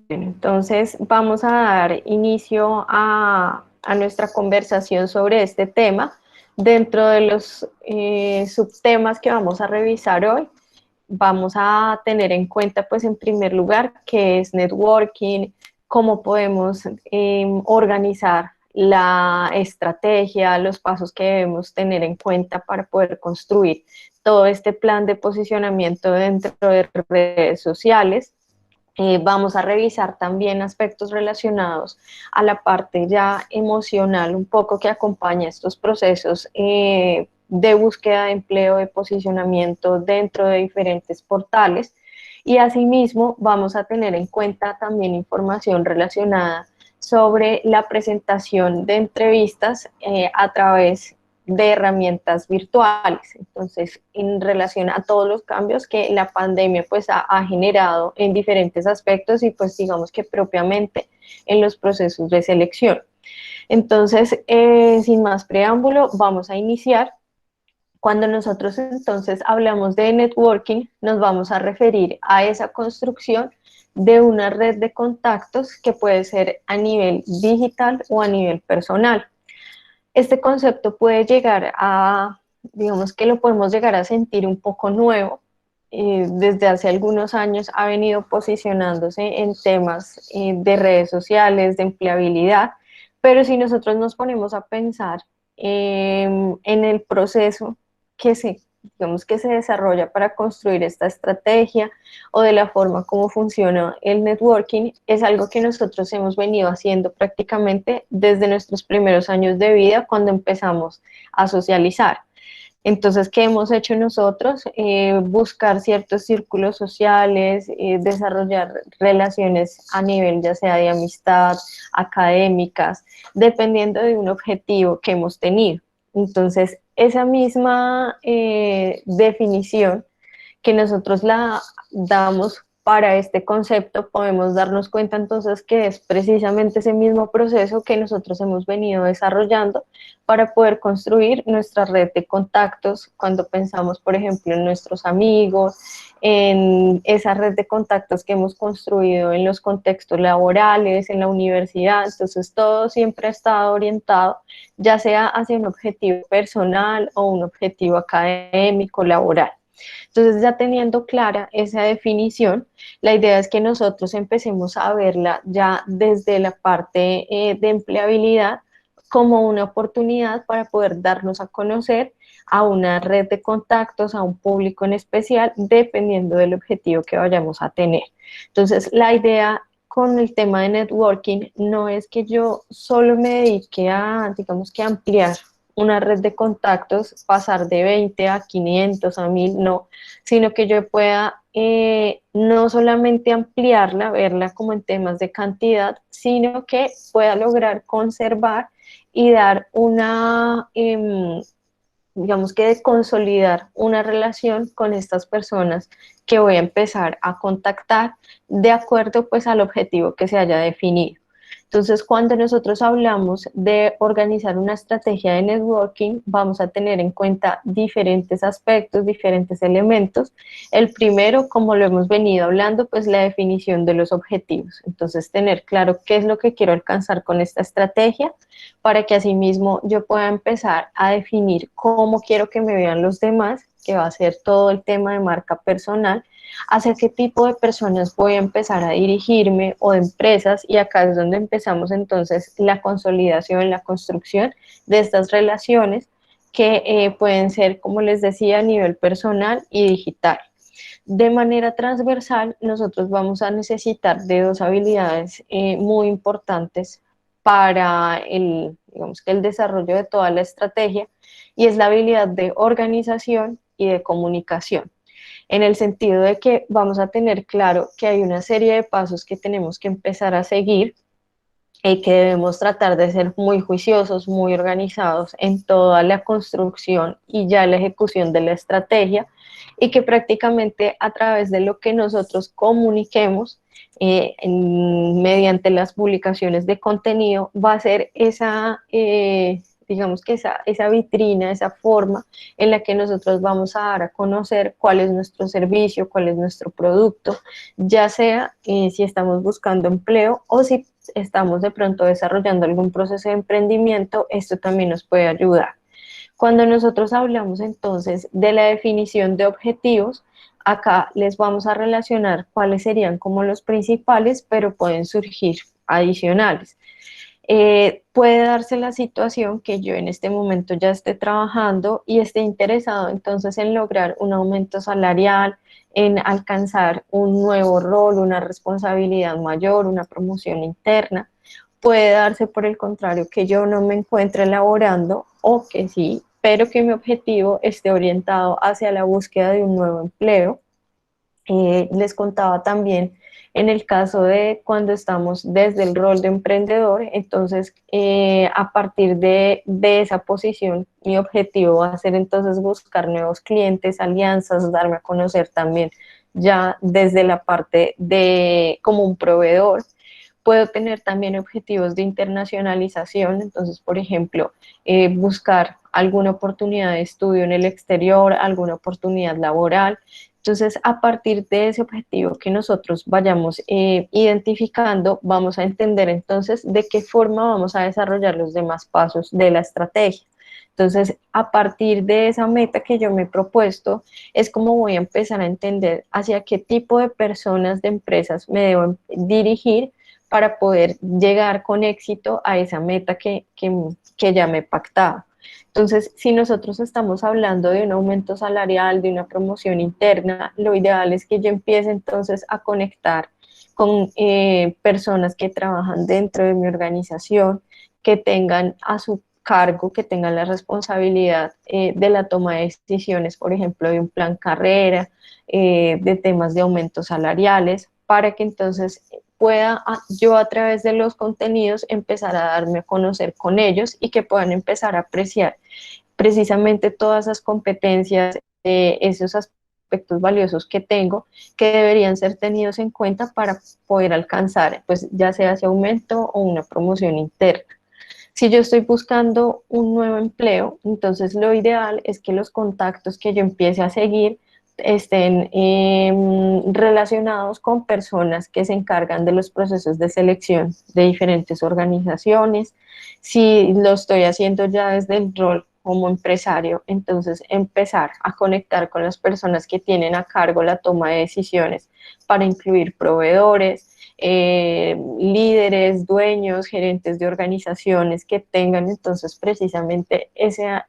Entonces vamos a dar inicio a nuestra conversación sobre este tema. Dentro de los subtemas que vamos a revisar hoy, vamos a tener en cuenta, pues en primer lugar, qué es networking, cómo podemos organizar la estrategia, los pasos que debemos tener en cuenta para poder construir todo este plan de posicionamiento dentro de redes sociales. Vamos a revisar también aspectos relacionados a la parte ya emocional, un poco que acompaña estos procesos de búsqueda de empleo, de posicionamiento dentro de diferentes portales. Y asimismo vamos a tener en cuenta también información relacionada sobre la presentación de entrevistas a través de herramientas virtuales. Entonces, en relación a todos los cambios que la pandemia pues ha generado en diferentes aspectos y pues digamos que propiamente en los procesos de selección. Entonces, sin más preámbulo, vamos a iniciar. Cuando nosotros entonces hablamos de networking, nos vamos a referir a esa construcción de una red de contactos que puede ser a nivel digital o a nivel personal. Este concepto puede llegar a, digamos que lo podemos llegar a sentir un poco nuevo. Desde hace algunos años ha venido posicionándose en temas de redes sociales, de empleabilidad, pero si nosotros nos ponemos a pensar en el proceso que se, digamos que se desarrolla para construir esta estrategia o de la forma como funciona el networking, es algo que nosotros hemos venido haciendo prácticamente desde nuestros primeros años de vida cuando empezamos a socializar. Entonces, ¿qué hemos hecho nosotros? Buscar ciertos círculos sociales, desarrollar relaciones a nivel ya sea de amistad, académicas, dependiendo de un objetivo que hemos tenido. Entonces, esa misma definición que nosotros la damos para este concepto, podemos darnos cuenta entonces que es precisamente ese mismo proceso que nosotros hemos venido desarrollando para poder construir nuestra red de contactos cuando pensamos, por ejemplo, en nuestros amigos, en esa red de contactos que hemos construido en los contextos laborales, en la universidad. Entonces, todo siempre ha estado orientado, ya sea hacia un objetivo personal o un objetivo académico, laboral. Entonces, ya teniendo clara esa definición, la idea es que nosotros empecemos a verla ya desde la parte de empleabilidad como una oportunidad para poder darnos a conocer a una red de contactos, a un público en especial, dependiendo del objetivo que vayamos a tener. Entonces, la idea con el tema de networking no es que yo solo me dedique a, digamos que ampliar una red de contactos, pasar de 20 a 500, a 1000, no, sino que yo pueda no solamente ampliarla, verla como en temas de cantidad, sino que pueda lograr conservar y dar una, digamos que de consolidar una relación con estas personas que voy a empezar a contactar de acuerdo pues al objetivo que se haya definido. Entonces, cuando nosotros hablamos de organizar una estrategia de networking, vamos a tener en cuenta diferentes aspectos, diferentes elementos. El primero, como lo hemos venido hablando, pues la definición de los objetivos. Entonces, tener claro qué es lo que quiero alcanzar con esta estrategia para que asimismo yo pueda empezar a definir cómo quiero que me vean los demás, que va a ser todo el tema de marca personal, hacia qué tipo de personas voy a empezar a dirigirme o de empresas, y acá es donde empezamos entonces la consolidación, la construcción de estas relaciones que pueden ser, como les decía, a nivel personal y digital. De manera transversal, nosotros vamos a necesitar de dos habilidades muy importantes para el, digamos que el desarrollo de toda la estrategia, y es la habilidad de organización y de comunicación, en el sentido de que vamos a tener claro que hay una serie de pasos que tenemos que empezar a seguir y que debemos tratar de ser muy juiciosos, muy organizados en toda la construcción y ya la ejecución de la estrategia, y que prácticamente a través de lo que nosotros comuniquemos mediante las publicaciones de contenido va a ser esa, digamos que esa vitrina, esa forma en la que nosotros vamos a dar a conocer cuál es nuestro servicio, cuál es nuestro producto, ya sea si estamos buscando empleo o si estamos de pronto desarrollando algún proceso de emprendimiento, esto también nos puede ayudar. Cuando nosotros hablamos entonces de la definición de objetivos, acá les vamos a relacionar cuáles serían como los principales, pero pueden surgir adicionales. Puede darse la situación que yo en este momento ya esté trabajando y esté interesado entonces en lograr un aumento salarial, en alcanzar un nuevo rol, una responsabilidad mayor, una promoción interna. Puede darse por el contrario que yo no me encuentre laborando o que sí, pero que mi objetivo esté orientado hacia la búsqueda de un nuevo empleo. Les contaba también en el caso de cuando estamos desde el rol de emprendedor, entonces a partir de esa posición, mi objetivo va a ser entonces buscar nuevos clientes, alianzas, darme a conocer también ya desde la parte de como un proveedor. Puedo tener también objetivos de internacionalización, entonces, por ejemplo, buscar alguna oportunidad de estudio en el exterior, alguna oportunidad laboral. Entonces, a partir de ese objetivo que nosotros vayamos identificando, vamos a entender entonces de qué forma vamos a desarrollar los demás pasos de la estrategia. Entonces, a partir de esa meta que yo me he propuesto, es como voy a empezar a entender hacia qué tipo de personas, de empresas me debo dirigir para poder llegar con éxito a esa meta que ya me he pactado. Entonces, si nosotros estamos hablando de un aumento salarial, de una promoción interna, lo ideal es que yo empiece entonces a conectar con personas que trabajan dentro de mi organización, que tengan a su cargo, que tengan la responsabilidad de la toma de decisiones, por ejemplo, de un plan carrera, de temas de aumentos salariales, para que entonces pueda yo a través de los contenidos empezar a darme a conocer con ellos y que puedan empezar a apreciar precisamente todas esas competencias, esos aspectos valiosos que tengo, que deberían ser tenidos en cuenta para poder alcanzar, pues ya sea ese aumento o una promoción interna. Si yo estoy buscando un nuevo empleo, entonces lo ideal es que los contactos que yo empiece a seguir estén relacionados con personas que se encargan de los procesos de selección de diferentes organizaciones. Si lo estoy haciendo ya desde el rol como empresario, entonces empezar a conectar con las personas que tienen a cargo la toma de decisiones para incluir proveedores, líderes, dueños, gerentes de organizaciones que tengan entonces precisamente ese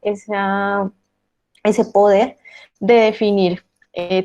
poder de definir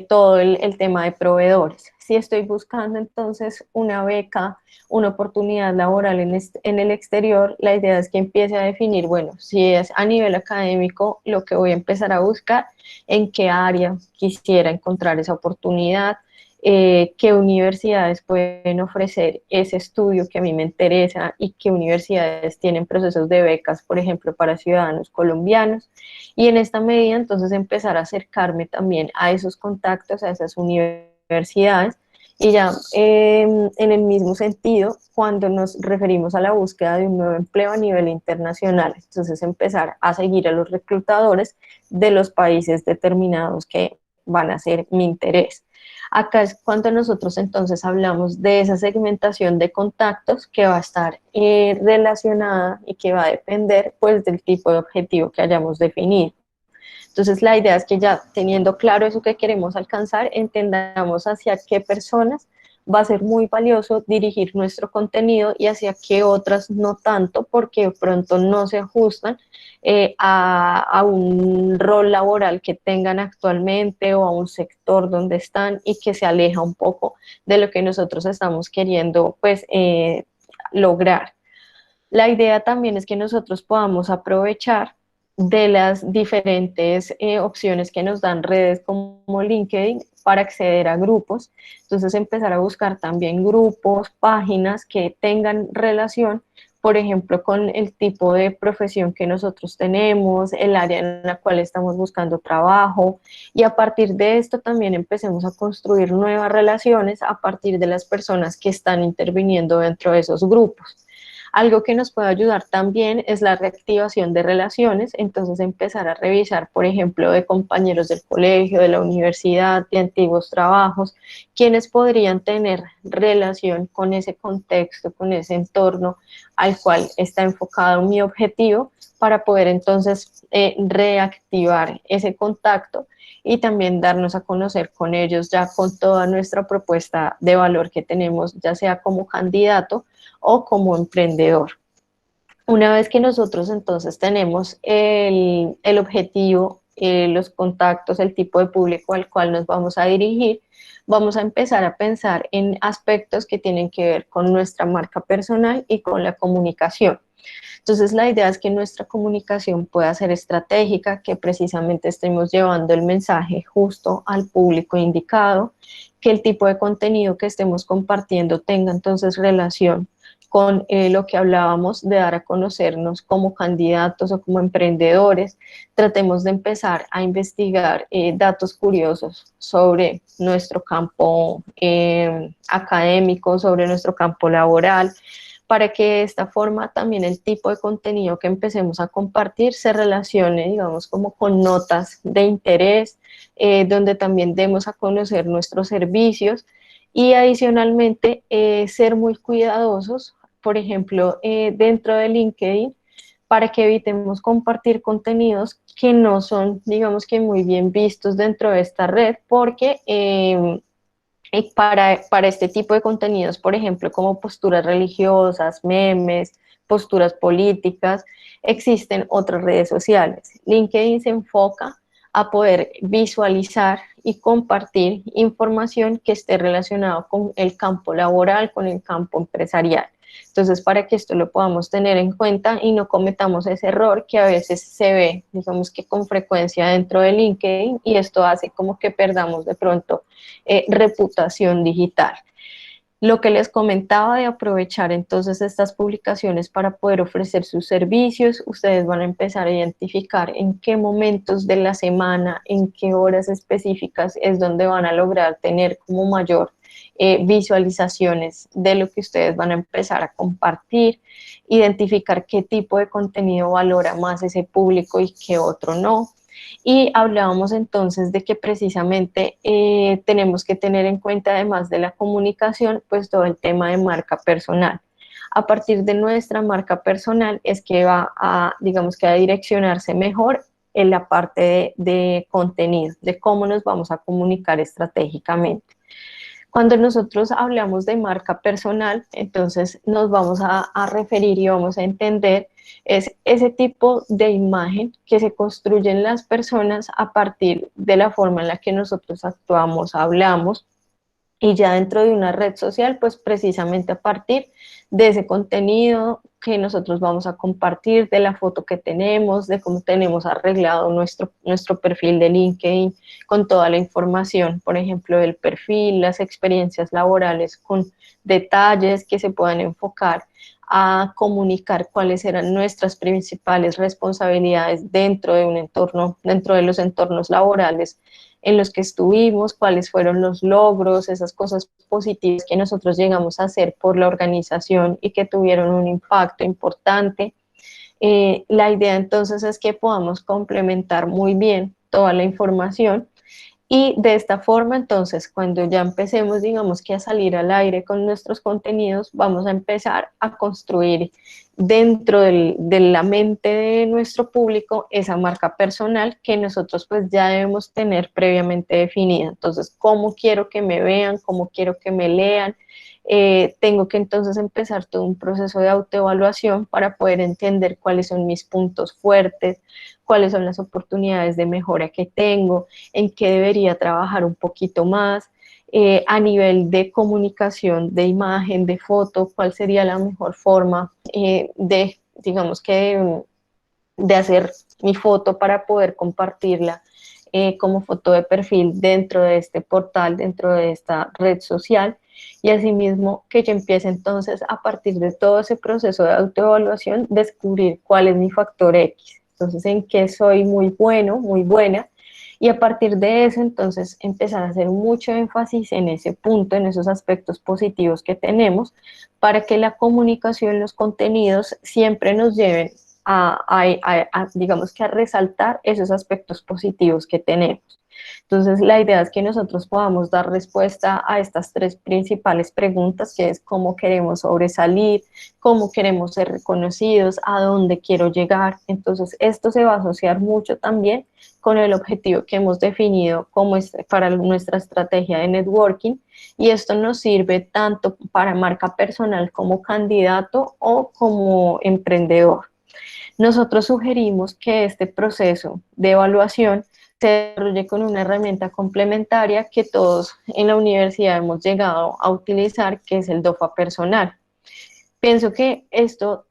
todo el tema de proveedores. Si estoy buscando entonces una beca, una oportunidad laboral en el exterior, la idea es que empiece a definir, bueno, si es a nivel académico, lo que voy a empezar a buscar, en qué área quisiera encontrar esa oportunidad, qué universidades pueden ofrecer ese estudio que a mí me interesa y qué universidades tienen procesos de becas, por ejemplo, para ciudadanos colombianos. Y en esta medida, entonces, empezar a acercarme también a esos contactos, a esas universidades. Y ya en el mismo sentido, cuando nos referimos a la búsqueda de un nuevo empleo a nivel internacional, entonces empezar a seguir a los reclutadores de los países determinados que van a ser mi interés. Acá es cuando nosotros entonces hablamos de esa segmentación de contactos que va a estar relacionada y que va a depender pues del tipo de objetivo que hayamos definido. Entonces la idea es que ya teniendo claro eso que queremos alcanzar, entendamos hacia qué personas va a ser muy valioso dirigir nuestro contenido y hacia qué otras no tanto, porque pronto no se ajustan a un rol laboral que tengan actualmente o a un sector donde están y que se aleja un poco de lo que nosotros estamos queriendo pues lograr. La idea también es que nosotros podamos aprovechar de las diferentes opciones que nos dan redes como LinkedIn para acceder a grupos. Entonces empezar a buscar también grupos, páginas que tengan relación, por ejemplo, con el tipo de profesión que nosotros tenemos, el área en la cual estamos buscando trabajo y a partir de esto también empecemos a construir nuevas relaciones a partir de las personas que están interviniendo dentro de esos grupos. Algo que nos puede ayudar también es la reactivación de relaciones, entonces empezar a revisar, por ejemplo, de compañeros del colegio, de la universidad, de antiguos trabajos, quienes podrían tener relación con ese contexto, con ese entorno al cual está enfocado mi objetivo, para poder entonces reactivar ese contacto y también darnos a conocer con ellos ya con toda nuestra propuesta de valor que tenemos, ya sea como candidato o como emprendedor. Una vez que nosotros entonces tenemos el objetivo, los contactos, el tipo de público al cual nos vamos a dirigir, vamos a empezar a pensar en aspectos que tienen que ver con nuestra marca personal y con la comunicación. Entonces la idea es que nuestra comunicación pueda ser estratégica, que precisamente estemos llevando el mensaje justo al público indicado, que el tipo de contenido que estemos compartiendo tenga entonces relación con lo que hablábamos de dar a conocernos como candidatos o como emprendedores. Tratemos de empezar a investigar datos curiosos sobre nuestro campo académico, sobre nuestro campo laboral, para que de esta forma también el tipo de contenido que empecemos a compartir se relacione, digamos, como con notas de interés, donde también demos a conocer nuestros servicios y adicionalmente ser muy cuidadosos, por ejemplo, dentro de LinkedIn, para que evitemos compartir contenidos que no son, digamos que muy bien vistos dentro de esta red, porque y para este tipo de contenidos, por ejemplo, como posturas religiosas, memes, posturas políticas, existen otras redes sociales. LinkedIn se enfoca a poder visualizar y compartir información que esté relacionada con el campo laboral, con el campo empresarial. Entonces, para que esto lo podamos tener en cuenta y no cometamos ese error que a veces se ve, digamos que con frecuencia dentro de LinkedIn, y esto hace como que perdamos de pronto reputación digital. Lo que les comentaba de aprovechar entonces estas publicaciones para poder ofrecer sus servicios, ustedes van a empezar a identificar en qué momentos de la semana, en qué horas específicas es donde van a lograr tener como mayor visualizaciones de lo que ustedes van a empezar a compartir, identificar qué tipo de contenido valora más ese público y qué otro no. Y hablábamos entonces de que precisamente tenemos que tener en cuenta, además de la comunicación, pues todo el tema de marca personal. A partir de nuestra marca personal es que va a, digamos que a direccionarse mejor en la parte de contenido, de cómo nos vamos a comunicar estratégicamente. Cuando nosotros hablamos de marca personal, entonces nos vamos a referir y vamos a entender es ese tipo de imagen que se construye en las personas a partir de la forma en la que nosotros actuamos, hablamos, y ya dentro de una red social, pues precisamente a partir de ese contenido que nosotros vamos a compartir, de la foto que tenemos, de cómo tenemos arreglado nuestro perfil de LinkedIn con toda la información, por ejemplo, del perfil, las experiencias laborales con detalles que se puedan enfocar a comunicar cuáles eran nuestras principales responsabilidades dentro de un entorno, dentro de los entornos laborales en los que estuvimos, cuáles fueron los logros, esas cosas positivas que nosotros llegamos a hacer por la organización y que tuvieron un impacto importante. La idea entonces es que podamos complementar muy bien toda la información y de esta forma, entonces, cuando ya empecemos, digamos que a salir al aire con nuestros contenidos, vamos a empezar a construir dentro de la mente de nuestro público esa marca personal que nosotros pues ya debemos tener previamente definida. Entonces, ¿cómo quiero que me vean? ¿Cómo quiero que me lean? Tengo que entonces empezar todo un proceso de autoevaluación para poder entender cuáles son mis puntos fuertes, cuáles son las oportunidades de mejora que tengo, en qué debería trabajar un poquito más, a nivel de comunicación, de imagen, de foto, cuál sería la mejor forma de, digamos que, de hacer mi foto para poder compartirla como foto de perfil dentro de este portal, dentro de esta red social. Y asimismo que yo empiece entonces a partir de todo ese proceso de autoevaluación, descubrir cuál es mi factor X. Entonces, en qué soy muy bueno, muy buena, Y a partir de eso, entonces, empezar a hacer mucho énfasis en ese punto, en esos aspectos positivos que tenemos, para que la comunicación, los contenidos siempre nos lleven digamos que a resaltar esos aspectos positivos que tenemos. Entonces, la idea es que nosotros podamos dar respuesta a estas tres principales preguntas, que es cómo queremos sobresalir, cómo queremos ser reconocidos, a dónde quiero llegar. Entonces, esto se va a asociar mucho también con el objetivo que hemos definido como para nuestra estrategia de networking, y esto nos sirve tanto para marca personal como candidato o como emprendedor. Nosotros sugerimos que este proceso de evaluación se desarrolle con una herramienta complementaria que todos en la universidad hemos llegado a utilizar, que es el DOFA personal. Pienso que esto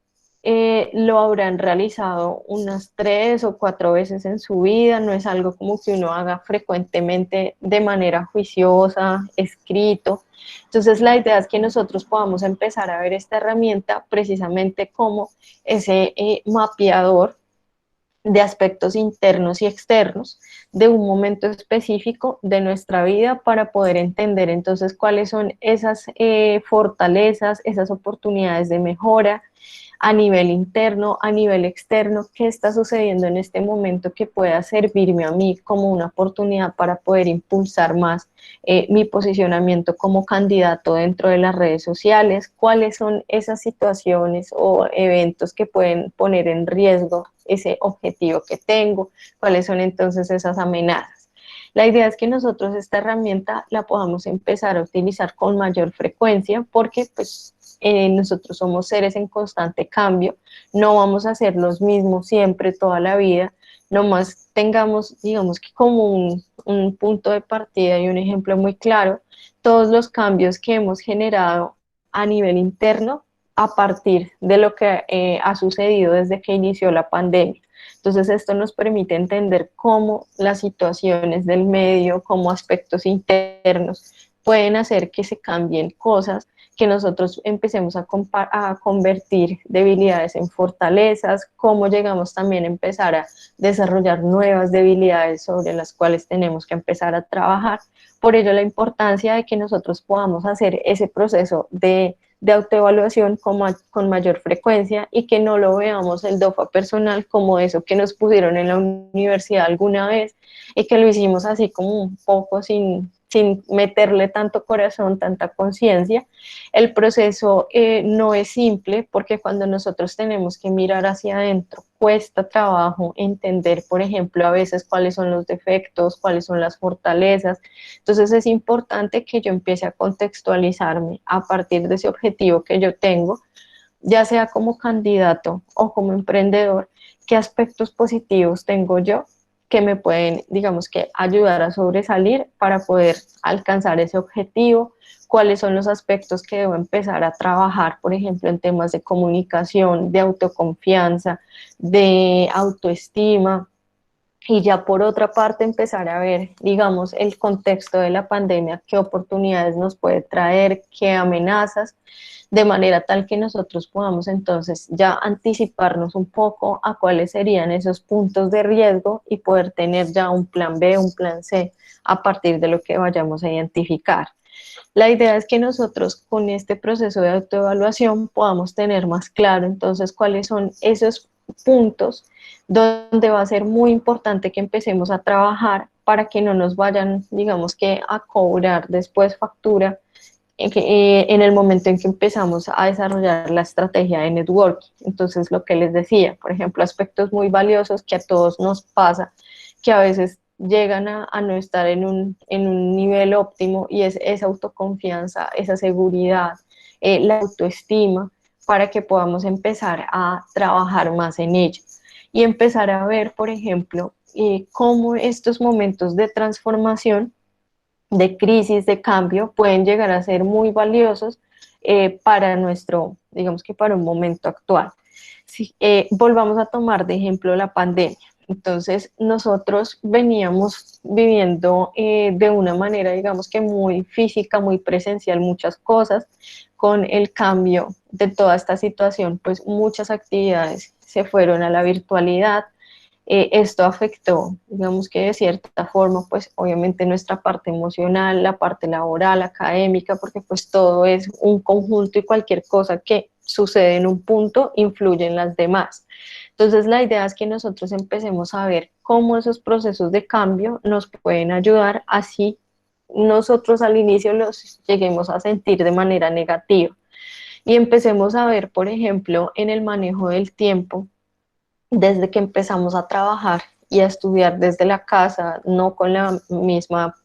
lo habrán realizado unas 3 o 4 veces en su vida, no es algo como que uno haga frecuentemente de manera juiciosa, escrito. Entonces la idea es que nosotros podamos empezar a ver esta herramienta precisamente como ese mapeador de aspectos internos y externos de un momento específico de nuestra vida para poder entender entonces cuáles son esas fortalezas, esas oportunidades de mejora a nivel interno, a nivel externo, qué está sucediendo en este momento que pueda servirme a mí como una oportunidad para poder impulsar más mi posicionamiento como candidato dentro de las redes sociales, cuáles son esas situaciones o eventos que pueden poner en riesgo ese objetivo que tengo, cuáles son entonces esas amenazas. La idea es que nosotros esta herramienta la podamos empezar a utilizar con mayor frecuencia porque pues nosotros somos seres en constante cambio, no vamos a ser los mismos siempre toda la vida, nomás tengamos, digamos que como un punto de partida y un ejemplo muy claro, todos los cambios que hemos generado a nivel interno a partir de lo que ha sucedido desde que inició la pandemia. Entonces esto nos permite entender cómo las situaciones del medio, como aspectos internos, pueden hacer que se cambien cosas, que nosotros empecemos a convertir debilidades en fortalezas, cómo llegamos también a empezar a desarrollar nuevas debilidades sobre las cuales tenemos que empezar a trabajar. Por ello la importancia de que nosotros podamos hacer ese proceso de autoevaluación con mayor frecuencia y que no lo veamos el DOFA personal como eso que nos pusieron en la universidad alguna vez y que lo hicimos así como un poco sin meterle tanto corazón, tanta conciencia. El proceso no es simple porque cuando nosotros tenemos que mirar hacia adentro, cuesta trabajo entender, por ejemplo, a veces cuáles son los defectos, cuáles son las fortalezas. Entonces es importante que yo empiece a contextualizarme a partir de ese objetivo que yo tengo, ya sea como candidato o como emprendedor, qué aspectos positivos tengo yo que me pueden, digamos que, ayudar a sobresalir para poder alcanzar ese objetivo, cuáles son los aspectos que debo empezar a trabajar, por ejemplo, en temas de comunicación, de autoconfianza, de autoestima, y ya por otra parte empezar a ver, digamos, el contexto de la pandemia, qué oportunidades nos puede traer, qué amenazas, de manera tal que nosotros podamos entonces ya anticiparnos un poco a cuáles serían esos puntos de riesgo y poder tener ya un plan B, un plan C a partir de lo que vayamos a identificar. La idea es que nosotros con este proceso de autoevaluación podamos tener más claro entonces cuáles son esos puntos donde va a ser muy importante que empecemos a trabajar para que no nos vayan, digamos que, a cobrar después factura en el momento en que empezamos a desarrollar la estrategia de networking. Entonces, lo que les decía, por ejemplo, aspectos muy valiosos que a todos nos pasa, que a veces llegan a no estar en un nivel óptimo, y es esa autoconfianza, esa seguridad, la autoestima, para que podamos empezar a trabajar más en ello y empezar a ver, por ejemplo, cómo estos momentos de transformación, de crisis, de cambio, pueden llegar a ser muy valiosos para nuestro, digamos que para un momento actual. Si, volvamos a tomar de ejemplo la pandemia. Entonces, nosotros veníamos viviendo de una manera, digamos que muy física, muy presencial, muchas cosas. Con el cambio de toda esta situación, pues muchas actividades se fueron a la virtualidad. esto afectó, digamos que de cierta forma, pues obviamente nuestra parte emocional, la parte laboral, académica, porque pues todo es un conjunto y cualquier cosa que sucede en un punto influye en las demás. Entonces la idea es que nosotros empecemos a ver cómo esos procesos de cambio nos pueden ayudar, así nosotros al inicio los lleguemos a sentir de manera negativa y empecemos a ver, por ejemplo, en el manejo del tiempo, desde que empezamos a trabajar y a estudiar desde la casa, no con la misma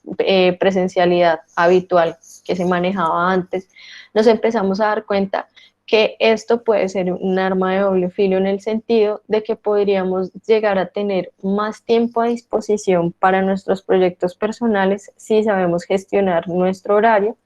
presencialidad habitual que se manejaba antes, nos empezamos a dar cuenta que esto puede ser un arma de doble filo en el sentido de que podríamos llegar a tener más tiempo a disposición para nuestros proyectos personales si sabemos gestionar nuestro horario,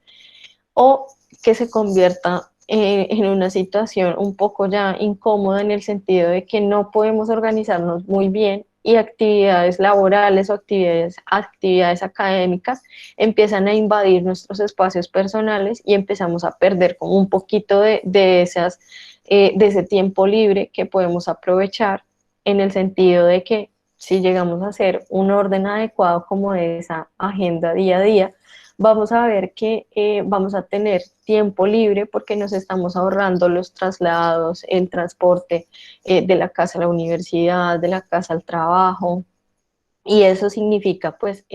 o que se convierta en una situación un poco ya incómoda en el sentido de que no podemos organizarnos muy bien y actividades laborales o actividades académicas empiezan a invadir nuestros espacios personales y empezamos a perder como un poquito de ese tiempo libre que podemos aprovechar, en el sentido de que si llegamos a hacer un orden adecuado como de esa agenda día a día, vamos a ver que vamos a tener tiempo libre porque nos estamos ahorrando los traslados, el transporte de la casa a la universidad, de la casa al trabajo. Y eso significa pues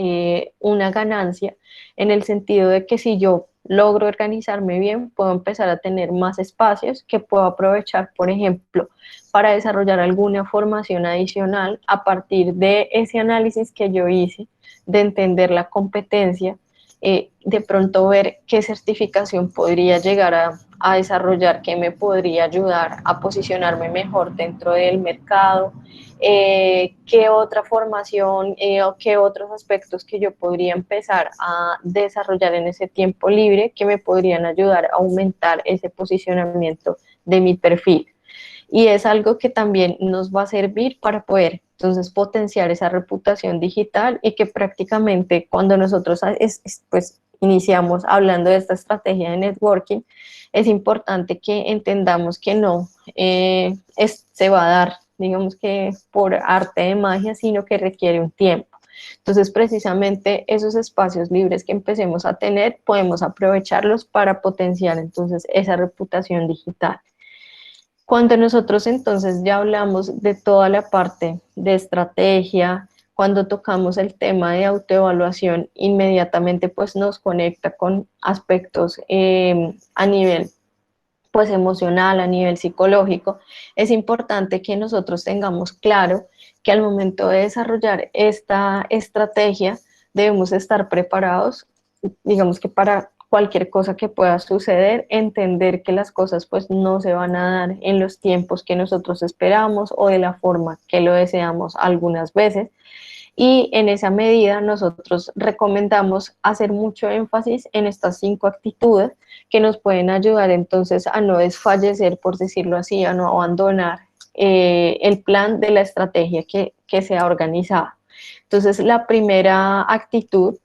una ganancia en el sentido de que si yo logro organizarme bien, puedo empezar a tener más espacios que puedo aprovechar, por ejemplo, para desarrollar alguna formación adicional a partir de ese análisis que yo hice, de entender la competencia, de pronto ver qué certificación podría llegar a desarrollar, que me podría ayudar a posicionarme mejor dentro del mercado, qué otra formación o qué otros aspectos que yo podría empezar a desarrollar en ese tiempo libre que me podrían ayudar a aumentar ese posicionamiento de mi perfil. Y es algo que también nos va a servir para poder entonces potenciar esa reputación digital, y que prácticamente cuando nosotros pues iniciamos hablando de esta estrategia de networking, es importante que entendamos que no se va a dar, digamos que por arte de magia, sino que requiere un tiempo. Entonces, precisamente esos espacios libres que empecemos a tener, podemos aprovecharlos para potenciar entonces esa reputación digital. Cuando nosotros entonces ya hablamos de toda la parte de estrategia, cuando tocamos el tema de autoevaluación, inmediatamente pues nos conecta con aspectos a nivel pues emocional, a nivel psicológico. Es importante que nosotros tengamos claro que al momento de desarrollar esta estrategia debemos estar preparados, digamos que para cualquier cosa que pueda suceder, entender que las cosas pues no se van a dar en los tiempos que nosotros esperamos o de la forma que lo deseamos algunas veces, y en esa medida nosotros recomendamos hacer mucho énfasis en estas 5 actitudes que nos pueden ayudar entonces a no desfallecer, por decirlo así, a no abandonar el plan de la estrategia que se ha organizado. Entonces, la primera actitud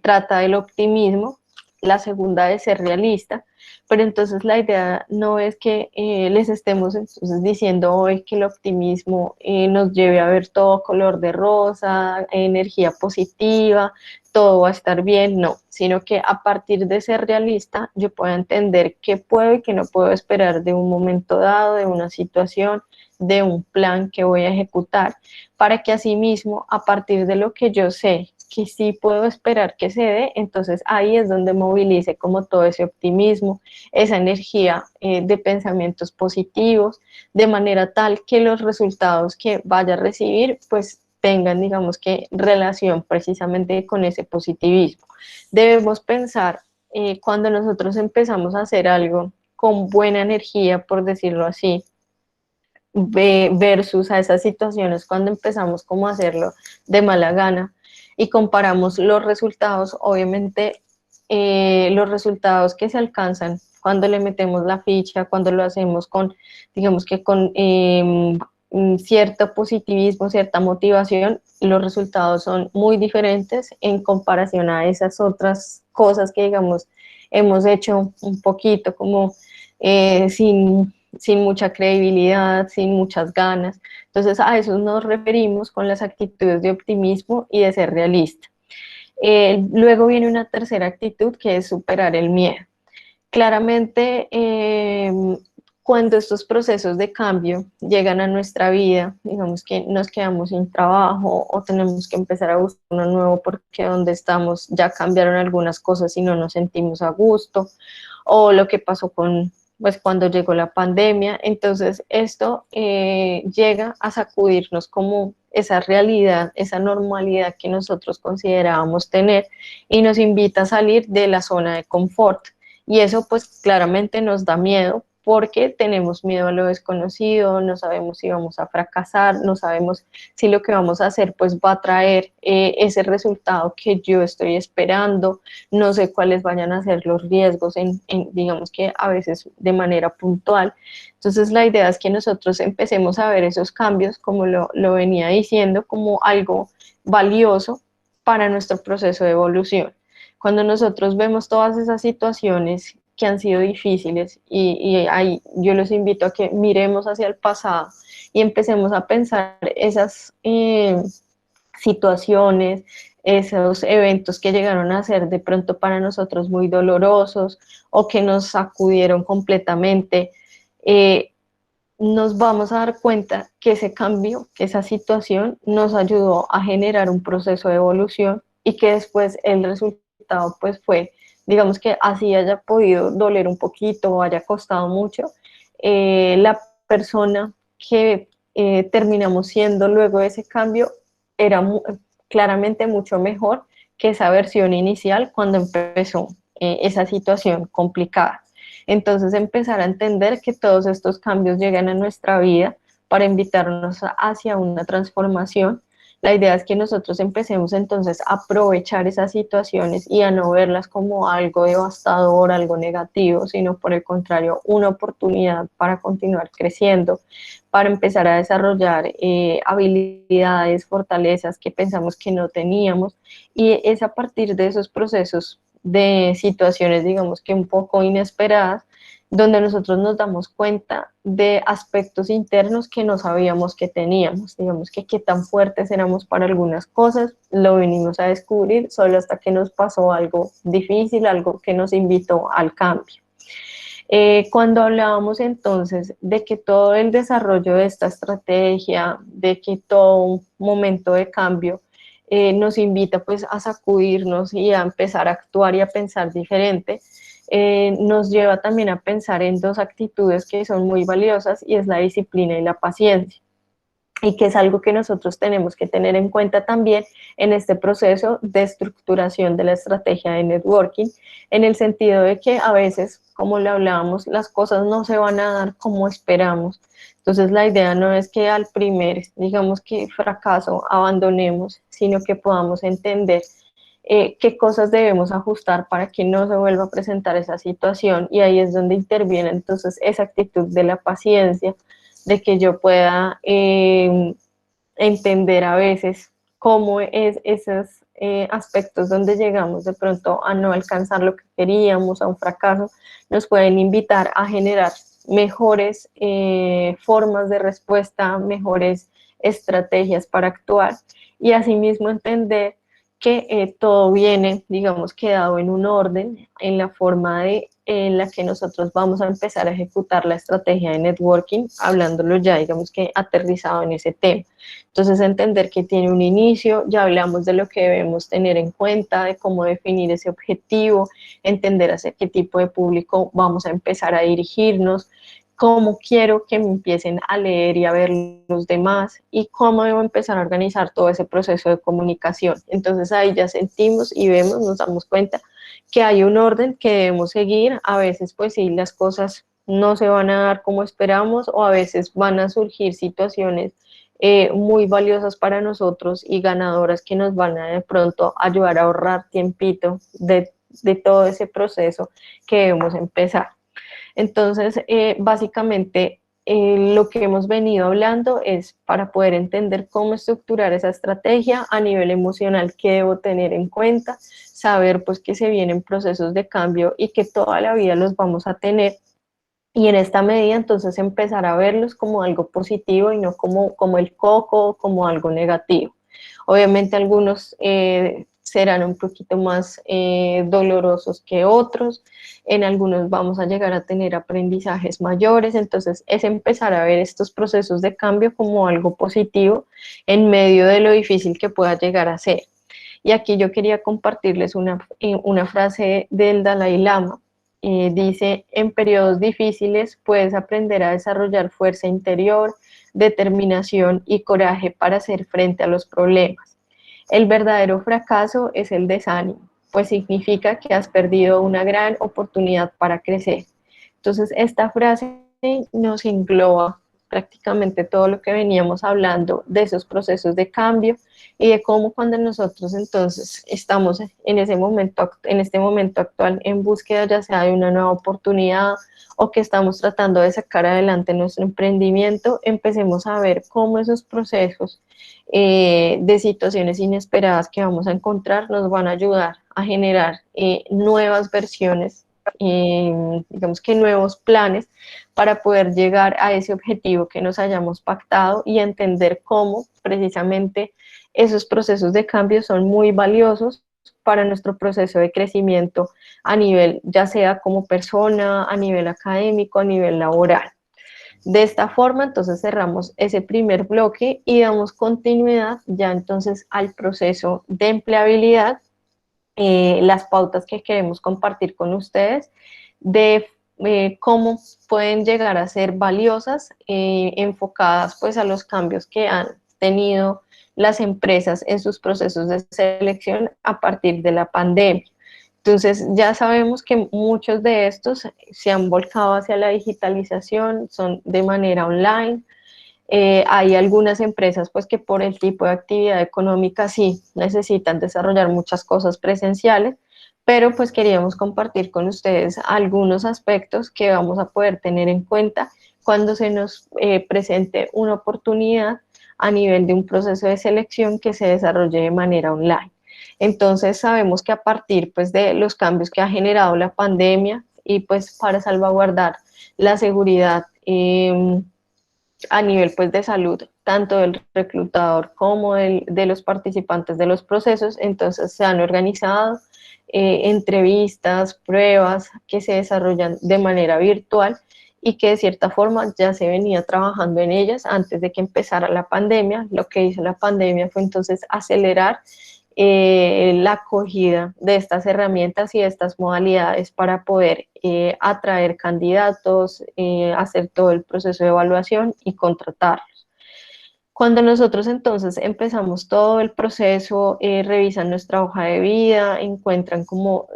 trata del optimismo, la segunda de ser realista, pero entonces la idea no es que les estemos entonces diciendo hoy que el optimismo nos lleve a ver todo color de rosa, energía positiva, todo va a estar bien, no, sino que a partir de ser realista yo puedo entender qué puedo y qué no puedo esperar de un momento dado, de una situación, de un plan que voy a ejecutar, para que asimismo, a partir de lo que yo sé que sí puedo esperar que se dé, entonces ahí es donde movilice como todo ese optimismo, esa energía de pensamientos positivos, de manera tal que los resultados que vaya a recibir pues tengan, digamos que, relación precisamente con ese positivismo. Debemos pensar cuando nosotros empezamos a hacer algo con buena energía, por decirlo así, versus a esas situaciones cuando empezamos como a hacerlo de mala gana y comparamos los resultados, obviamente los resultados que se alcanzan cuando le metemos la ficha, cuando lo hacemos con, digamos que con cierto positivismo, cierta motivación, los resultados son muy diferentes en comparación a esas otras cosas que, digamos, hemos hecho un poquito como sin sin mucha credibilidad, sin muchas ganas. Entonces a eso nos referimos con las actitudes de optimismo y de ser realista. Luego viene una tercera actitud que es superar el miedo. Claramente, cuando estos procesos de cambio llegan a nuestra vida, digamos que nos quedamos sin trabajo o tenemos que empezar a buscar uno nuevo porque donde estamos ya cambiaron algunas cosas y no nos sentimos a gusto, o lo que pasó con, pues, cuando llegó la pandemia. Entonces esto llega a sacudirnos como esa realidad, esa normalidad que nosotros considerábamos tener y nos invita a salir de la zona de confort. Y eso pues claramente nos da miedo porque tenemos miedo a lo desconocido, no sabemos si vamos a fracasar, no sabemos si lo que vamos a hacer pues va a traer ese resultado que yo estoy esperando, no sé cuáles vayan a ser los riesgos digamos que a veces de manera puntual. Entonces la idea es que nosotros empecemos a ver esos cambios, como lo venía diciendo, como algo valioso para nuestro proceso de evolución. Cuando nosotros vemos todas esas situaciones que han sido difíciles y ahí yo los invito a que miremos hacia el pasado y empecemos a pensar esas situaciones, esos eventos que llegaron a ser de pronto para nosotros muy dolorosos o que nos sacudieron completamente, nos vamos a dar cuenta que ese cambio, que esa situación nos ayudó a generar un proceso de evolución y que después el resultado pues fue, digamos que así haya podido doler un poquito o haya costado mucho, la persona que terminamos siendo luego de ese cambio era claramente mucho mejor que esa versión inicial cuando empezó esa situación complicada. Entonces empezar a entender que todos estos cambios llegan a nuestra vida para invitarnos hacia una transformación. La idea es que nosotros empecemos entonces a aprovechar esas situaciones y a no verlas como algo devastador, algo negativo, sino por el contrario, una oportunidad para continuar creciendo, para empezar a desarrollar habilidades, fortalezas que pensamos que no teníamos, y es a partir de esos procesos de situaciones, digamos que un poco inesperadas, donde nosotros nos damos cuenta de aspectos internos que no sabíamos que teníamos, digamos que qué tan fuertes éramos para algunas cosas, lo venimos a descubrir solo hasta que nos pasó algo difícil, algo que nos invitó al cambio. Cuando hablábamos entonces de que todo el desarrollo de esta estrategia, de que todo un momento de cambio nos invita pues a sacudirnos y a empezar a actuar y a pensar diferente, nos lleva también a pensar en dos actitudes que son muy valiosas y es la disciplina y la paciencia, y que es algo que nosotros tenemos que tener en cuenta también en este proceso de estructuración de la estrategia de networking, en el sentido de que a veces, como le hablábamos, las cosas no se van a dar como esperamos. Entonces la idea no es que al primer, digamos que fracaso, abandonemos, sino que podamos entender qué cosas debemos ajustar para que no se vuelva a presentar esa situación, y ahí es donde interviene entonces esa actitud de la paciencia, de que yo pueda entender a veces cómo es esos aspectos donde llegamos de pronto a no alcanzar lo que queríamos, a un fracaso, nos pueden invitar a generar mejores formas de respuesta, mejores estrategias para actuar, y asimismo entender que todo viene, digamos, quedado en un orden, en la forma en la que nosotros vamos a empezar a ejecutar la estrategia de networking, hablándolo ya, digamos que aterrizado en ese tema. Entonces, entender que tiene un inicio, ya hablamos de lo que debemos tener en cuenta, de cómo definir ese objetivo, entender hacia qué tipo de público vamos a empezar a dirigirnos, cómo quiero que me empiecen a leer y a ver los demás, y cómo debo empezar a organizar todo ese proceso de comunicación. Entonces ahí ya sentimos y vemos, nos damos cuenta que hay un orden que debemos seguir. A veces pues sí, las cosas no se van a dar como esperamos, o a veces van a surgir situaciones muy valiosas para nosotros y ganadoras que nos van a de pronto ayudar a ahorrar tiempito de todo ese proceso que debemos empezar. Entonces, básicamente, lo que hemos venido hablando es para poder entender cómo estructurar esa estrategia a nivel emocional, qué debo tener en cuenta, saber pues que se vienen procesos de cambio y que toda la vida los vamos a tener, y en esta medida entonces empezar a verlos como algo positivo y no como el coco, como algo negativo. Obviamente algunos serán un poquito más dolorosos que otros, en algunos vamos a llegar a tener aprendizajes mayores, entonces es empezar a ver estos procesos de cambio como algo positivo en medio de lo difícil que pueda llegar a ser. Y aquí yo quería compartirles una frase del Dalai Lama. Dice, en periodos difíciles puedes aprender a desarrollar fuerza interior, determinación y coraje para hacer frente a los problemas. El verdadero fracaso es el desánimo, pues significa que has perdido una gran oportunidad para crecer. Entonces, esta frase nos engloba prácticamente todo lo que veníamos hablando de esos procesos de cambio y de cómo cuando nosotros entonces estamos en ese momento, en este momento actual en búsqueda ya sea de una nueva oportunidad o que estamos tratando de sacar adelante nuestro emprendimiento, empecemos a ver cómo esos procesos de situaciones inesperadas que vamos a encontrar nos van a ayudar a generar nuevas versiones, digamos que nuevos planes para poder llegar a ese objetivo que nos hayamos pactado y entender cómo precisamente esos procesos de cambio son muy valiosos para nuestro proceso de crecimiento a nivel, ya sea como persona, a nivel académico, a nivel laboral. De esta forma, entonces cerramos ese primer bloque y damos continuidad ya entonces al proceso de empleabilidad, las pautas que queremos compartir con ustedes de cómo pueden llegar a ser valiosas, enfocadas pues a los cambios que han tenido las empresas en sus procesos de selección a partir de la pandemia. Entonces ya sabemos que muchos de estos se han volcado hacia la digitalización, son de manera online. Hay algunas empresas pues que por el tipo de actividad económica sí necesitan desarrollar muchas cosas presenciales, pero pues queríamos compartir con ustedes algunos aspectos que vamos a poder tener en cuenta cuando se nos presente una oportunidad a nivel de un proceso de selección que se desarrolle de manera online. Entonces sabemos que a partir pues de los cambios que ha generado la pandemia y pues para salvaguardar la seguridad a nivel pues de salud, tanto del reclutador como de los participantes de los procesos, entonces se han organizado entrevistas, pruebas que se desarrollan de manera virtual y que de cierta forma ya se venía trabajando en ellas antes de que empezara la pandemia. Lo que hizo la pandemia fue entonces acelerar la acogida de estas herramientas y de estas modalidades para poder atraer candidatos, hacer todo el proceso de evaluación y contratarlos. Cuando nosotros entonces empezamos todo el proceso, revisan nuestra hoja de vida, encuentran como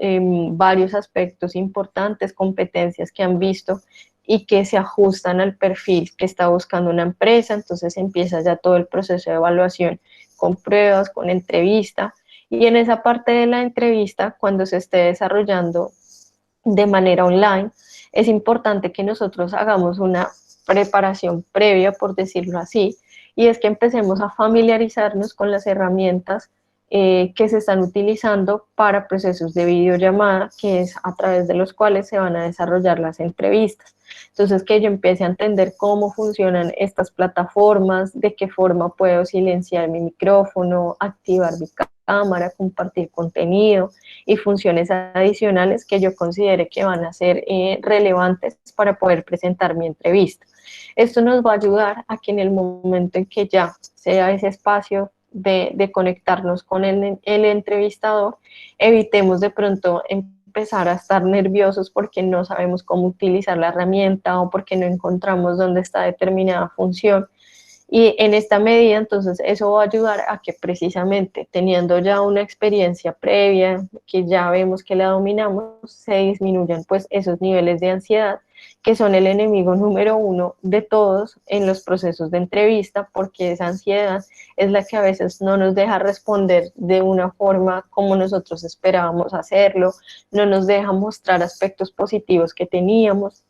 varios aspectos importantes, competencias que han visto y que se ajustan al perfil que está buscando una empresa, entonces empieza ya todo el proceso de evaluación con pruebas, con entrevista, y en esa parte de la entrevista, cuando se esté desarrollando de manera online, es importante que nosotros hagamos una preparación previa, por decirlo así, y es que empecemos a familiarizarnos con las herramientas que se están utilizando para procesos de videollamada, que es a través de los cuales se van a desarrollar las entrevistas. Entonces, que yo empiece a entender cómo funcionan estas plataformas, de qué forma puedo silenciar mi micrófono, activar mi cámara, compartir contenido y funciones adicionales que yo considere que van a ser relevantes para poder presentar mi entrevista. Esto nos va a ayudar a que en el momento en que ya sea ese espacio de conectarnos con el entrevistador, evitemos de pronto empezar a estar nerviosos porque no sabemos cómo utilizar la herramienta o porque no encontramos dónde está determinada función. Y en esta medida, entonces, eso va a ayudar a que precisamente teniendo ya una experiencia previa, que ya vemos que la dominamos, se disminuyan pues esos niveles de ansiedad, que son el enemigo número uno de todos en los procesos de entrevista, porque esa ansiedad es la que a veces no nos deja responder de una forma como nosotros esperábamos hacerlo, no nos deja mostrar aspectos positivos que teníamos.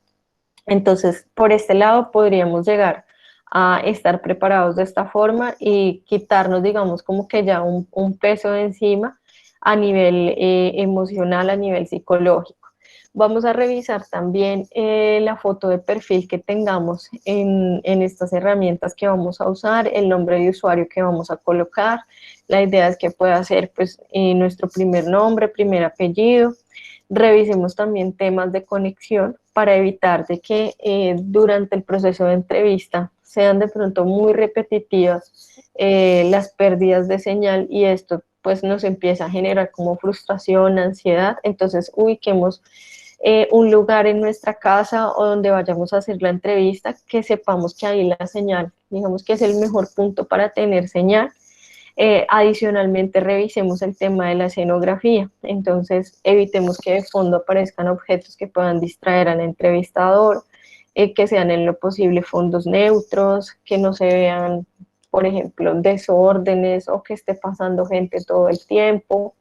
Entonces, por este lado podríamos llegar a estar preparados de esta forma y quitarnos, digamos, como que ya un peso de encima a nivel emocional, a nivel psicológico. Vamos a revisar también la foto de perfil que tengamos en estas herramientas que vamos a usar, el nombre de usuario que vamos a colocar. La idea es que pueda ser pues, nuestro primer nombre, primer apellido. Revisemos también temas de conexión para evitar de que durante el proceso de entrevista sean de pronto muy repetitivas las pérdidas de señal y esto pues nos empieza a generar como frustración, ansiedad. Entonces ubiquemos un lugar en nuestra casa o donde vayamos a hacer la entrevista que sepamos que ahí la señal, digamos que es el mejor punto para tener señal. Adicionalmente, revisemos el tema de la escenografía. Entonces, evitemos que de fondo aparezcan objetos que puedan distraer al entrevistador, que sean en lo posible fondos neutros, que no se vean, por ejemplo, desórdenes o que esté pasando gente todo el tiempo.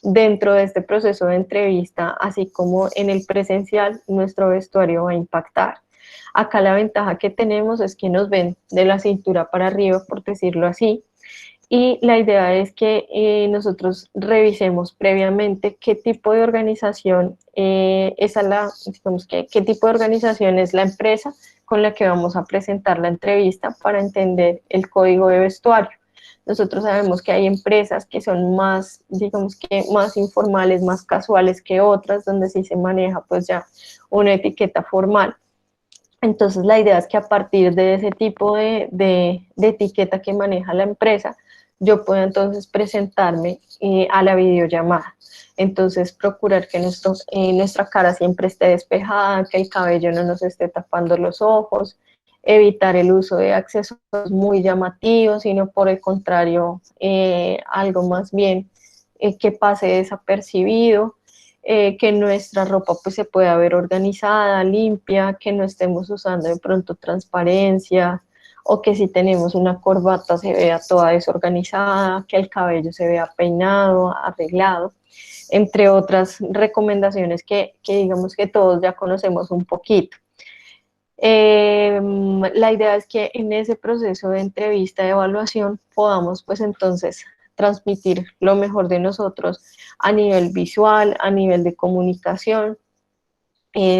Dentro de este proceso de entrevista, así como en el presencial, nuestro vestuario va a impactar. Acá la ventaja que tenemos es que nos ven de la cintura para arriba, por decirlo así, y la idea es que nosotros revisemos previamente qué tipo de organización digamos que, qué tipo de organización es la empresa con la que vamos a presentar la entrevista para entender el código de vestuario. Nosotros sabemos que hay empresas que son más, digamos que más informales, más casuales que otras, donde sí se maneja pues ya una etiqueta formal. Entonces la idea es que a partir de ese tipo de etiqueta que maneja la empresa, yo pueda entonces presentarme a la videollamada. Entonces procurar que nuestra cara siempre esté despejada, que el cabello no nos esté tapando los ojos, evitar el uso de accesorios muy llamativos, sino por el contrario, algo más bien que pase desapercibido, que nuestra ropa pues se pueda ver organizada, limpia, que no estemos usando de pronto transparencia o que si tenemos una corbata se vea toda desorganizada, que el cabello se vea peinado, arreglado, entre otras recomendaciones que digamos que todos ya conocemos un poquito. La idea es que en ese proceso de entrevista, de evaluación, podamos pues entonces transmitir lo mejor de nosotros a nivel visual, a nivel de comunicación.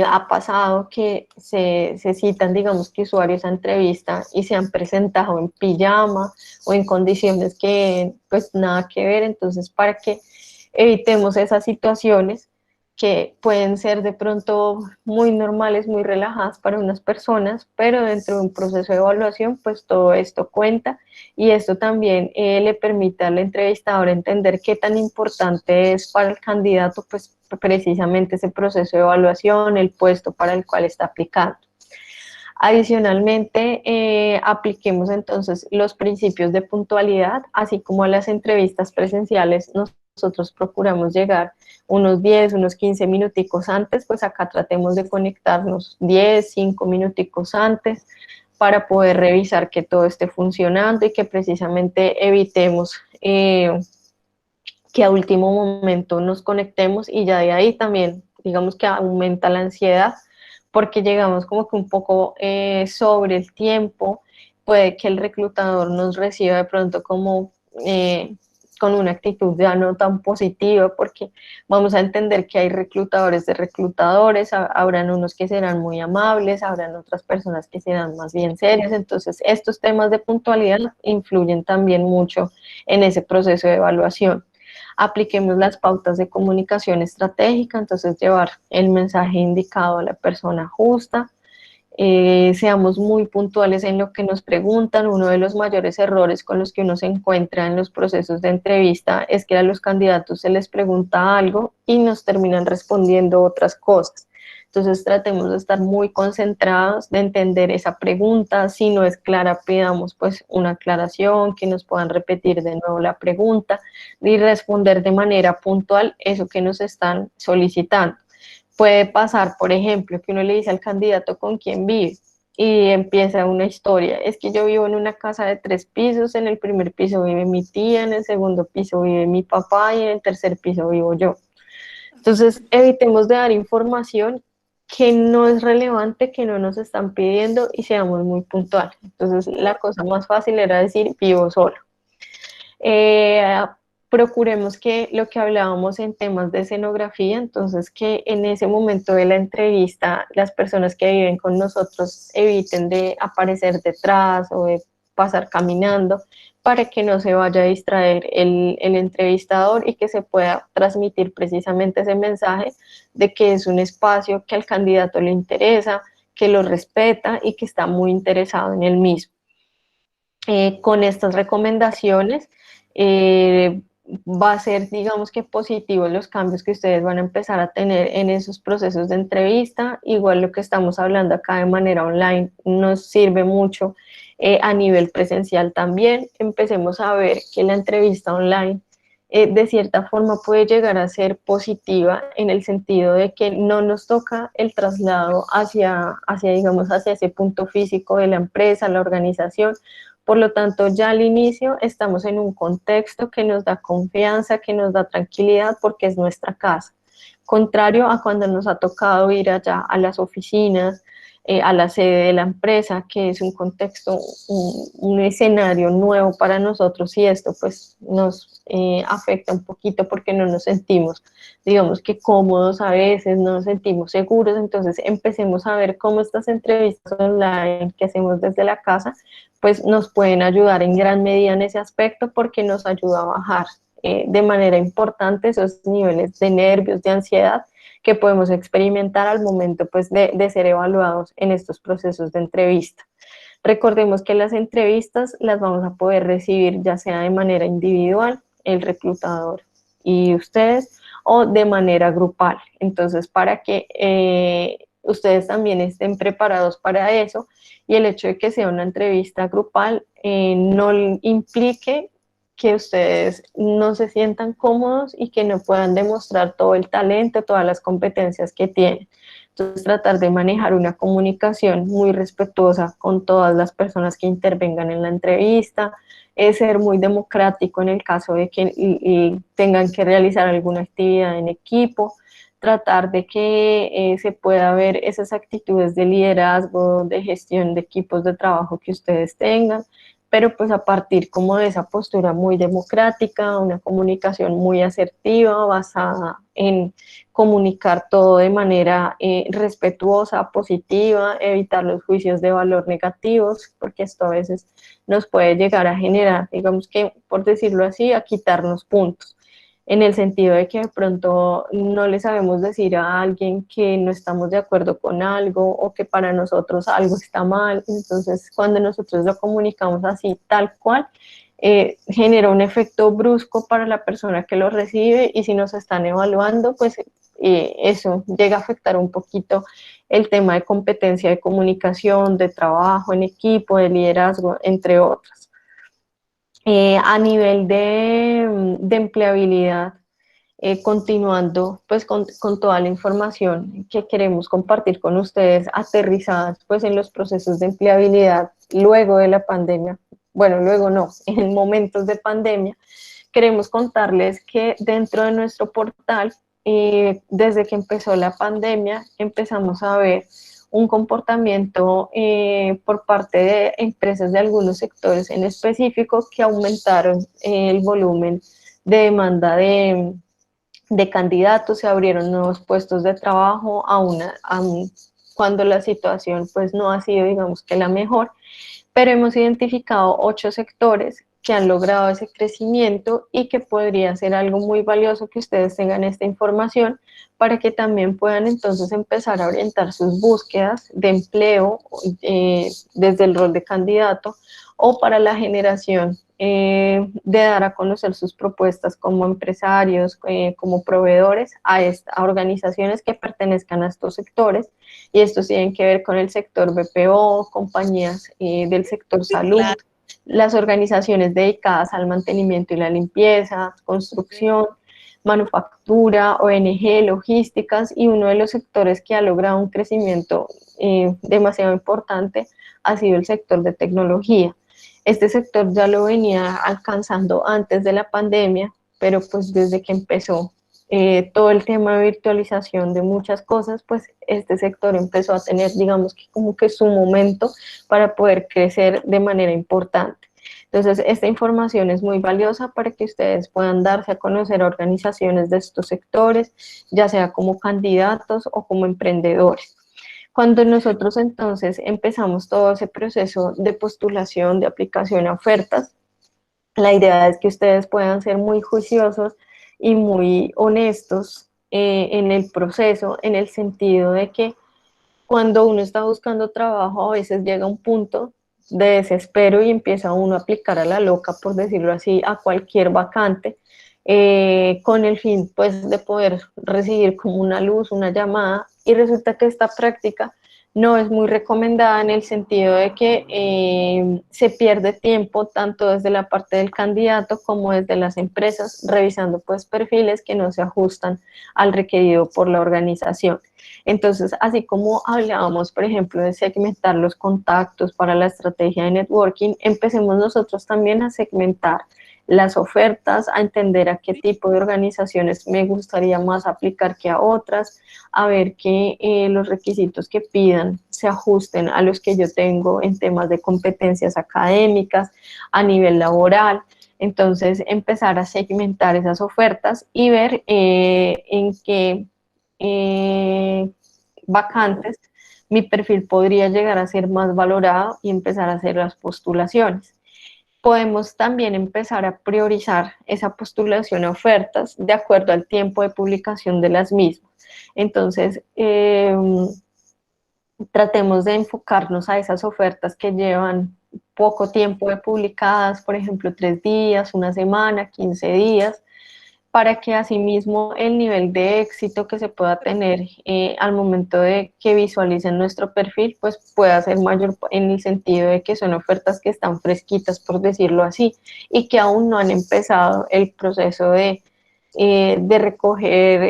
Ha pasado que se citan, digamos que usuarios a entrevista y se han presentado en pijama o en condiciones que pues nada que ver, entonces para que evitemos esas situaciones que pueden ser de pronto muy normales, muy relajadas para unas personas, pero dentro de un proceso de evaluación, pues todo esto cuenta y esto también le permite al entrevistador entender qué tan importante es para el candidato, pues precisamente ese proceso de evaluación, el puesto para el cual está aplicando. Adicionalmente, apliquemos entonces los principios de puntualidad, así como a las entrevistas presenciales, nosotros procuramos llegar unos 10, unos 15 minuticos antes, pues acá tratemos de conectarnos 10, 5 minuticos antes para poder revisar que todo esté funcionando y que precisamente evitemos que a último momento nos conectemos y ya de ahí también, digamos que aumenta la ansiedad porque llegamos como que un poco sobre el tiempo, puede que el reclutador nos reciba de pronto como con una actitud ya no tan positiva, porque vamos a entender que hay reclutadores de reclutadores, habrán unos que serán muy amables, habrán otras personas que serán más bien serias, entonces estos temas de puntualidad influyen también mucho en ese proceso de evaluación. Apliquemos las pautas de comunicación estratégica, entonces llevar el mensaje indicado a la persona justa, seamos muy puntuales en lo que nos preguntan. Uno de los mayores errores con los que uno se encuentra en los procesos de entrevista es que a los candidatos se les pregunta algo y nos terminan respondiendo otras cosas. Entonces tratemos de estar muy concentrados, de entender esa pregunta. Si no es clara, pidamos pues una aclaración, que nos puedan repetir de nuevo la pregunta y responder de manera puntual eso que nos están solicitando. Puede pasar, por ejemplo, que uno le dice al candidato con quién vive y empieza una historia. Es que yo vivo en una casa de 3 pisos, en el primer piso vive mi tía, en el segundo piso vive mi papá y en el tercer piso vivo yo. Entonces, evitemos de dar información que no es relevante, que no nos están pidiendo y seamos muy puntuales. Entonces, la cosa más fácil era decir vivo solo. procuremos que lo que hablábamos en temas de escenografía, entonces que en ese momento de la entrevista las personas que viven con nosotros eviten de aparecer detrás o de pasar caminando para que no se vaya a distraer el entrevistador y que se pueda transmitir precisamente ese mensaje de que es un espacio que al candidato le interesa, que lo respeta y que está muy interesado en el mismo. Con estas recomendaciones va a ser, digamos que positivo los cambios que ustedes van a empezar a tener en esos procesos de entrevista. Igual lo que estamos hablando acá de manera online nos sirve mucho a nivel presencial también. Empecemos a ver que la entrevista online de cierta forma puede llegar a ser positiva en el sentido de que no nos toca el traslado digamos, hacia ese punto físico de la empresa, la organización. Por lo tanto, ya al inicio estamos en un contexto que nos da confianza, que nos da tranquilidad porque es nuestra casa. Contrario a cuando nos ha tocado ir allá a las oficinas, a la sede de la empresa, que es un contexto, un escenario nuevo para nosotros y esto pues nos afecta un poquito porque no nos sentimos, digamos que cómodos a veces, no nos sentimos seguros, entonces empecemos a ver cómo estas entrevistas online que hacemos desde la casa pues nos pueden ayudar en gran medida en ese aspecto porque nos ayuda a bajar de manera importante esos niveles de nervios, de ansiedad que podemos experimentar al momento pues, de ser evaluados en estos procesos de entrevista. Recordemos que las entrevistas las vamos a poder recibir ya sea de manera individual, el reclutador y ustedes, o de manera grupal. Entonces, para que ustedes también estén preparados para eso y el hecho de que sea una entrevista grupal no implique que ustedes no se sientan cómodos y que no puedan demostrar todo el talento, todas las competencias que tienen. Entonces, tratar de manejar una comunicación muy respetuosa con todas las personas que intervengan en la entrevista, es ser muy democrático en el caso de que tengan que realizar alguna actividad en equipo, tratar de que se pueda ver esas actitudes de liderazgo, de gestión de equipos de trabajo que ustedes tengan, pero pues a partir como de esa postura muy democrática, una comunicación muy asertiva, basada en comunicar todo de manera respetuosa, positiva, evitar los juicios de valor negativos, porque esto a veces nos puede llegar a generar, digamos que, por decirlo así, a quitarnos puntos en el sentido de que de pronto no le sabemos decir a alguien que no estamos de acuerdo con algo o que para nosotros algo está mal. Entonces, cuando nosotros lo comunicamos así, tal cual, genera un efecto brusco para la persona que lo recibe y si nos están evaluando, pues eso llega a afectar un poquito el tema de competencia de comunicación, de trabajo en equipo, de liderazgo, entre otras. A nivel de empleabilidad, continuando pues con toda la información que queremos compartir con ustedes, aterrizadas pues en los procesos de empleabilidad luego de la pandemia, bueno, luego no, en momentos de pandemia, queremos contarles que dentro de nuestro portal, desde que empezó la pandemia, empezamos a ver un comportamiento por parte de empresas de algunos sectores en específico que aumentaron el volumen de demanda de candidatos, se abrieron nuevos puestos de trabajo, aún cuando la situación pues no ha sido digamos que la mejor, pero hemos identificado 8 sectores que han logrado ese crecimiento y que podría ser algo muy valioso que ustedes tengan esta información para que también puedan entonces empezar a orientar sus búsquedas de empleo desde el rol de candidato o para la generación de dar a conocer sus propuestas como empresarios, como proveedores a organizaciones que pertenezcan a estos sectores, y estos tienen que ver con el sector BPO, compañías del sector salud, claro, las organizaciones dedicadas al mantenimiento y la limpieza, construcción, manufactura, ONG, logísticas, y uno de los sectores que ha logrado un crecimiento demasiado importante ha sido el sector de tecnología. Este sector ya lo venía alcanzando antes de la pandemia, pero pues desde que empezó todo el tema de virtualización de muchas cosas, pues este sector empezó a tener, digamos que como que su momento para poder crecer de manera importante. Entonces, esta información es muy valiosa para que ustedes puedan darse a conocer a organizaciones de estos sectores, ya sea como candidatos o como emprendedores. Cuando nosotros entonces empezamos todo ese proceso de postulación, de aplicación a ofertas, la idea es que ustedes puedan ser muy juiciosos y muy honestos en el proceso, en el sentido de que cuando uno está buscando trabajo, a veces llega un punto de desespero y empieza uno a aplicar a la loca, por decirlo así, a cualquier vacante, con el fin pues de poder recibir como una luz, una llamada, y resulta que esta práctica no es muy recomendada en el sentido de que se pierde tiempo tanto desde la parte del candidato como desde las empresas, revisando pues perfiles que no se ajustan al requerido por la organización. Entonces, así como hablábamos, por ejemplo, de segmentar los contactos para la estrategia de networking, empecemos nosotros también a segmentar las ofertas, a entender a qué tipo de organizaciones me gustaría más aplicar que a otras, a ver que los requisitos que pidan se ajusten a los que yo tengo en temas de competencias académicas, a nivel laboral. Entonces, empezar a segmentar esas ofertas y ver en qué vacantes mi perfil podría llegar a ser más valorado y empezar a hacer las postulaciones. Podemos también empezar a priorizar esa postulación a ofertas de acuerdo al tiempo de publicación de las mismas. Entonces, tratemos de enfocarnos a esas ofertas que llevan poco tiempo de publicadas, por ejemplo, 3 días, una semana, 15 días, para que asimismo el nivel de éxito que se pueda tener al momento de que visualicen nuestro perfil, pues pueda ser mayor en el sentido de que son ofertas que están fresquitas, por decirlo así, y que aún no han empezado el proceso de recoger,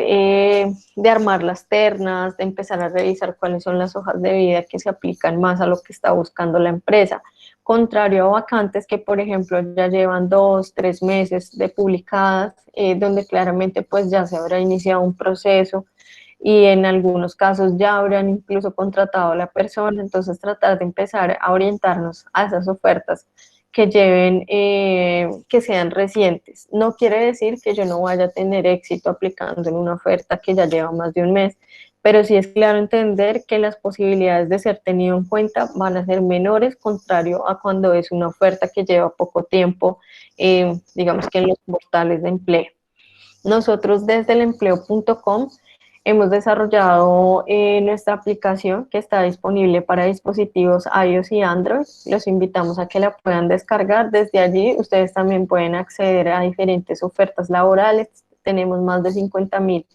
de armar las ternas, de empezar a revisar cuáles son las hojas de vida que se aplican más a lo que está buscando la empresa. Contrario a vacantes que, por ejemplo, ya llevan 2, 3 meses de publicadas, donde claramente pues ya se habrá iniciado un proceso y en algunos casos ya habrán incluso contratado a la persona, entonces tratar de empezar a orientarnos a esas ofertas que lleven, que sean recientes. No quiere decir que yo no vaya a tener éxito aplicando en una oferta que ya lleva más de un mes, pero sí es claro entender que las posibilidades de ser tenido en cuenta van a ser menores, contrario a cuando es una oferta que lleva poco tiempo, digamos que en los portales de empleo. Nosotros desde elempleo.com hemos desarrollado nuestra aplicación que está disponible para dispositivos iOS y Android. Los invitamos a que la puedan descargar. Desde allí ustedes también pueden acceder a diferentes ofertas laborales. Tenemos más de 50.000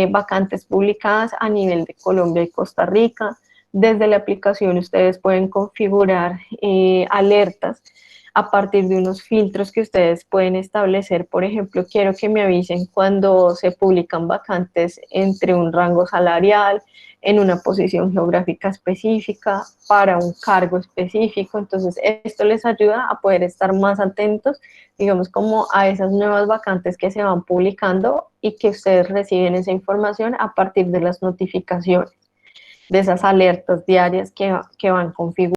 vacantes publicadas a nivel de Colombia y Costa Rica. Desde la aplicación ustedes pueden configurar alertas a partir de unos filtros que ustedes pueden establecer. Por ejemplo, quiero que me avisen cuando se publican vacantes entre un rango salarial, en una posición geográfica específica, para un cargo específico. Entonces, esto les ayuda a poder estar más atentos, digamos, como a esas nuevas vacantes que se van publicando y que ustedes reciben esa información a partir de las notificaciones, de esas alertas diarias que van configurando.